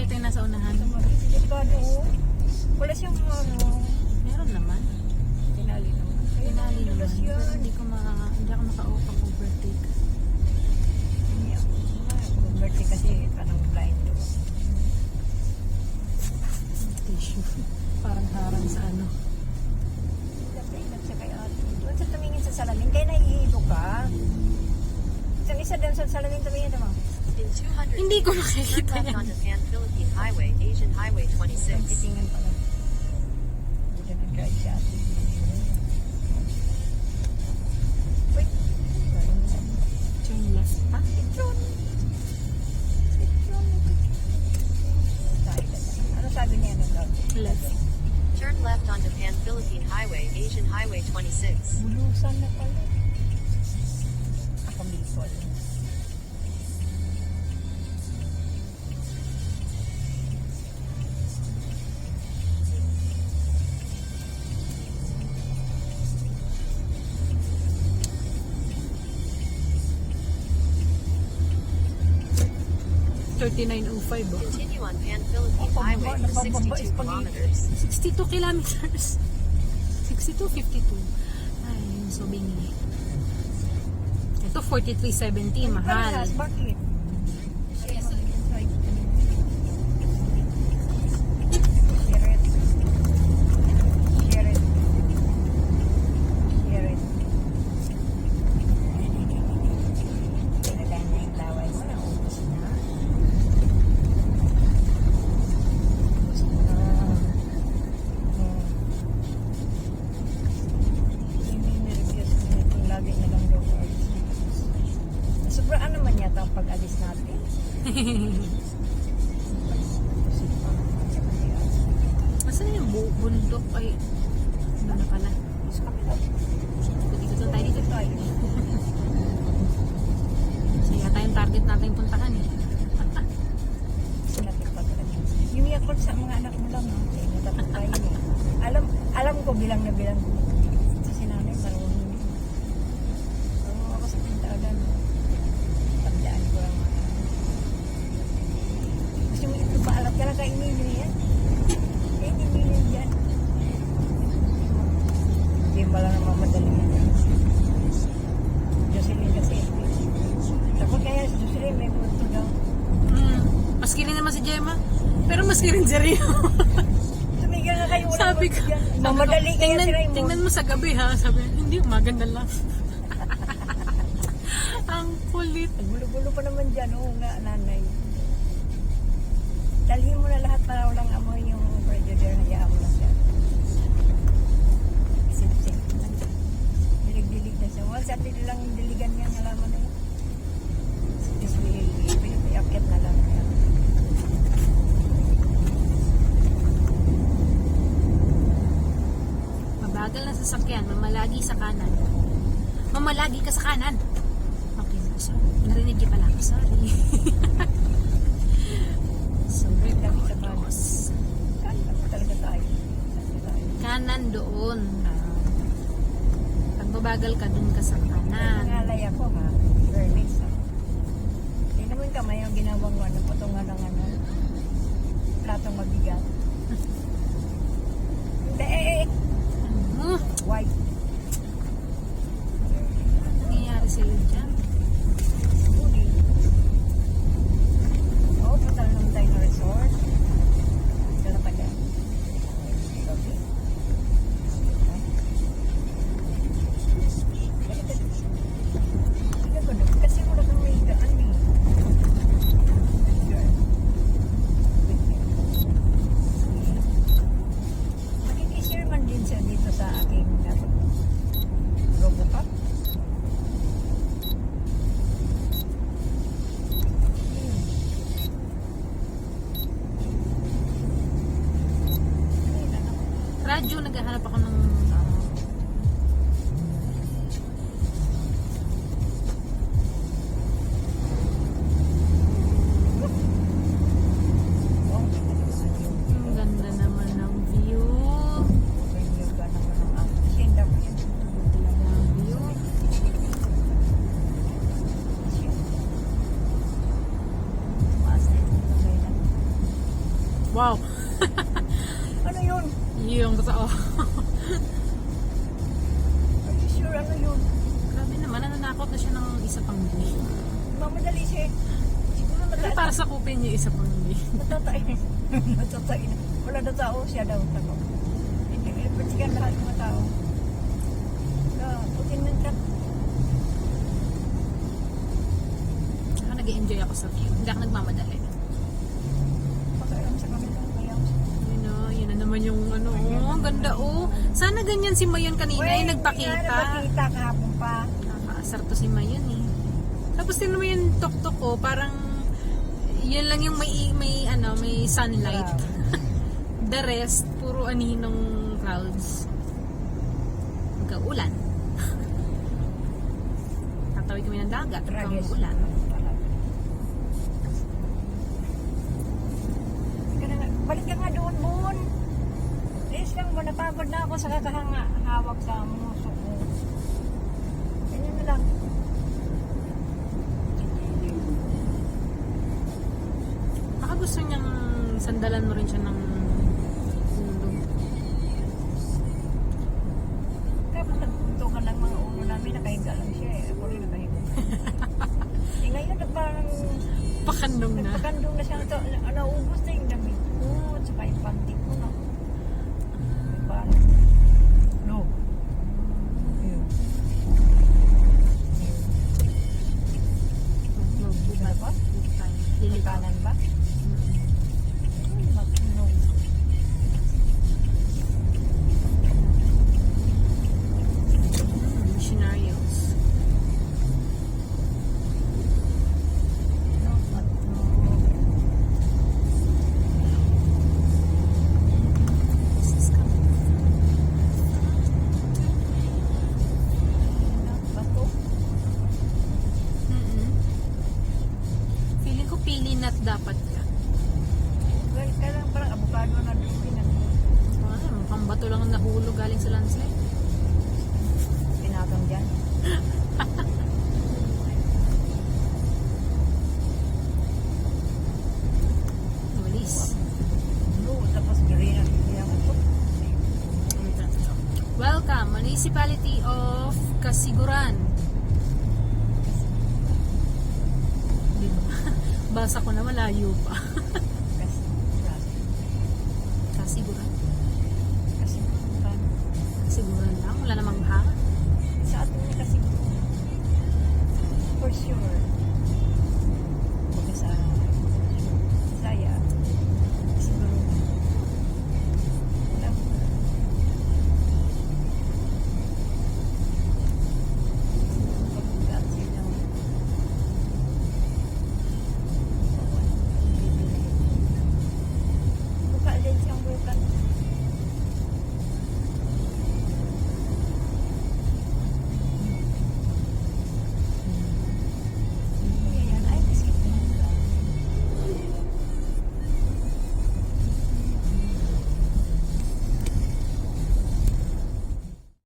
ito yung nasa unahan. Delikado. Wala siyang ano. Meron naman. Tinali naman. Pinali naman. Dulas Pero yan. hindi ako maka-overtake. Hindi ako. Birthday kasi parang blind doon. Tissue. Parang harang sa ano. Ingat siya kay ate. Doon sa tumingin sa salamin. Kaya naiihilo ka. Isang isa doon sa salamin tumingin naman. In 200 Hindi ko meters, makikita turn left yan. onto Pan-Philippine Highway, Asian Highway 26. Titingnan pala. Dito nag-drive si ate. Wait. Turn left pa. Petron. Ano sabi niya nag Left. Turn left onto Pan-Philippine Highway, Asian Highway 26. Bulusan na pala. Ako Bicol. $39.05 oh. Continue on Pan-Philippine Highway for 62 kilometers. 62 kilometers. 62.52. Ay, so bingi. Ito 43.70, mahal. Bakit? Sobraan naman yata ang pag-alis natin. Asan yung bundok? Ay, ano na pala? Sa kapila. Dito tayo dito. Tayo. So, yata yung target natin puntahan eh. Sinabi pa talaga. Yung yakot sa mga anak mo lang, no? Natapos tayo eh. Alam ko bilang na bilang sa sinanay, marunong yun. Marunong ako sa pintagan. Tandaan ko lang mga. Gusto mo ito paalat ka lang kainin nyo yan? Kainin nyo yan dyan. Hindi mo lang naman madali yan. Jocelyn kasi. Takot kaya si Jocelyn may gusto daw. Maski rin naman si Gemma. Pero maski rin si Rio. Tumigil na kayo. Sabi ko, mamadali kaya si Raymond. tingnan mo sa gabi ha. Sabi, hindi, maganda lang. Ang kulit. Gulo-gulo pa naman dyan. Oo nga, nanay. Dalhin mo na lahat para walang amoy yung predator. Hayaan mo na siya. Isip-isip. Dilig-dilig na siya. Once at lang yung diligan niya, nalaman na yun. Just i-akit na lang. Mabagal na sasakyan, mamalagi sa kanan. Mamalagi ka sa kanan. Okay, so, narinig niyo pala ako. Sorry. Sorry, Lagi sa kanan. boss. Kanan talaga tayo. Saan tayo? Kanan doon. Pag mabagal ka, dun ka sa kanan. Nangalay ako ha. Fairness ha. Hindi naman kamay ang ginawang ano. Patungan ng ano. Platong mabigat. Hindi White. Ano nangyayari sa'yo dyan? Huli. Oo, punta na naman tayo na resort. Ito na pa dyan. Gabi. Kasi wala kang may daan eh. Makikishare man din siya dito sa aking Robocop. Radyo, naghahanap ako ng ang ganda naman ng view. Talaga ang view. Wow. Ano yun? Yung totoo. Are you sure ano yun? Grabe naman, nananakot na siya ng isa pang day. Mamadali siya. Siguro Pero para sa kupin niya isa pang day. natatay. Natatay na. Wala na tao siya daw. Tako. Hindi, patigan lahat ng mga tao. Putin ng truck. Ako nag-enjoy ako sa view. Hindi ako nagmamadali. Pakialam sa kanila. Ayaw siya. Yun na naman yung ano. Oh, ang ganda oh. Sana ganyan si Mayon kanina. Yung nagpakita. Nagpakita kahapon pa. Nakakaasar to si Mayon eh. Tapos din naman yung tok-tok ko. Parang yun lang yung may sunlight. The rest, puro aninong clouds. Magka-ulan. Tatawid kami ng dagat. Tragis. Magka-ulan. Balik ka nga doon, Bon. Please lang, napagod na ako sa kakahanga. Hawak sa musok mo. Ganyan na lang. Baka gusto niyang sandalan mo rin siya ng mundo. Kaya pag nagpuntukan ng mga ulo namin, nakahiga lang siya eh. Ako rin nakahiga. Eh ngayon, parang Pakandong na. nagpakandong na siya. Naubos na yung damit ko. Tsaka yung panty ko na. Parang, no. Ayun. Diba ba? May kanan ba? Mag-inom. Scenarios. No, no. This is coming. Bato. Feeling ko pili nut dapat ka. Well, kailangan parang avocado na doon. Ano, mukhang bato lang ang nahulog galing sa landslide. Pinatang dyan. Walis. No, tapos green ang pinatang ko. Welcome, Municipality of Kasiguran. Di ba? Basa ko na malayo pa. Kasi, Kasiguran.